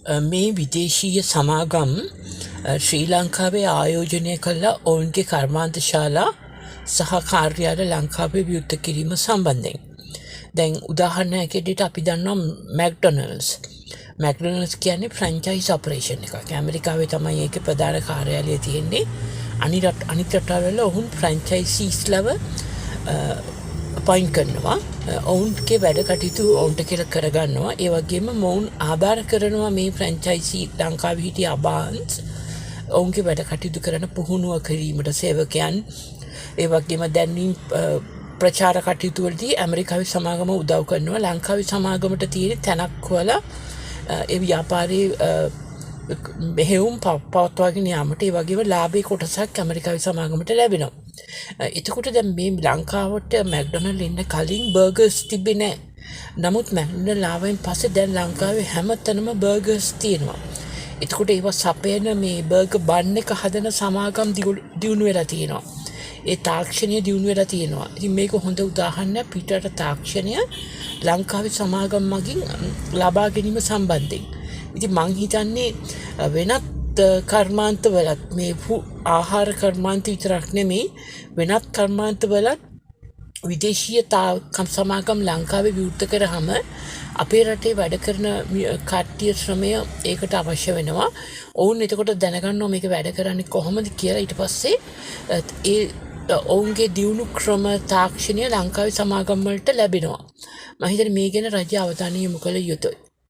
මේ විදේශීය සමාගම් ශ්‍රී ලංකාවේ ආයෝජනය කළ ඔවුන්ගේ කර්මාන්තශාලා සහ කාර්යාල ලංකාවේ විවෘත කිරීම සම්බන්ධයෙන්. දැන් උදාහරණයකෙදිට අපි දන්නවා මැක්ඩොනල්ඩ්ස් කියන්නේ ෆ්‍රැන්චයිස් ඔපරේෂන් එකක්. ඇමරිකාවේ තමයි ඒකේ ප්‍රධාන කාර්යාලය තියෙන්නේ. අනිත් රටවල ඔවුන් ෆ්‍රැන්චයිසීස්ලව පොයින්ට් කරනවා. ඔවුන්ගේ වැඩ කටයුතු ඔවුන්ට කියලා කරගන්නවා. ඒ වගේම මොවුන් ආධාර කරනවා මේ ෆ්‍රැන්චයිසි ලංකාවේ හිටිය අබාන්ස් ඔවුන්ගේ වැඩ කටයුතු කරන පුහුණුව කිරීමට සේවකයන් ඒ වගේම දැන්වීම් ප්‍රචාර කටයුතු වලදී ඇමරිකාවේ සමාගම උදව් කරනවා. ලංකාවේ සමාගමට තියෙන තැනක් වල ඒ ව්‍යාපාරයේ මෙහෙයුම් පවත්වාගෙන යාමට ඒ වගේම ලාභේ කොටසක් ඇමරිකාවේ සමාගමට ලැබෙනවා. එතකොට දැන් මේ ලංකාවට මැක්ඩොනල්ඩ් එන්න කලින් බර්ගර්ස් තිබෙන්නේ නැහැ. නමුත් මැක්ඩොනල්ඩ් ආවෙන් පස්සේ දැන් ලංකාවේ හැමතැනම බර්ගර්ස් තියෙනවා. එතකොට ඒවා සපයන මේ බර්ගර් බන් එක හදන සමාගම් දියුණු වෙලා තියෙනවා. ඒ තාක්ෂණය දියුණු වෙලා තියෙනවා. ඉතින් මේක හොඳ උදාහරණයක් පිටරට තාක්ෂණය ලංකාවේ සමාගම් මගින් ලබා ගැනීම සම්බන්ධයෙන්. ඉතින් මං හිතන්නේ වෙනත් කර්මාන්තවලත් මේ ආහාර කර්මාන්ත විතරක් නෙමෙයි වෙනත් කර්මාන්තවලත් විදේශීය සමාගම් ලංකාවේ විවෘත කරාම අපේ රටේ වැඩ කරන කට්ටිය ශ්‍රමය ඒකට අවශ්‍ය වෙනවා. ඔවුන් එතකොට දැනගන්නවා මේක වැඩ කරන්නේ කොහොමද කියලා. ඊට පස්සේ ඒ ඔවුන්ගේ දියුණු ක්‍රම තාක්ෂණය ලංකාවේ සමාගම් වලට ලැබෙනවා. මම හිතන්නේ මේ ගැන රජය අවධානය යොමු කළ යුතුයි.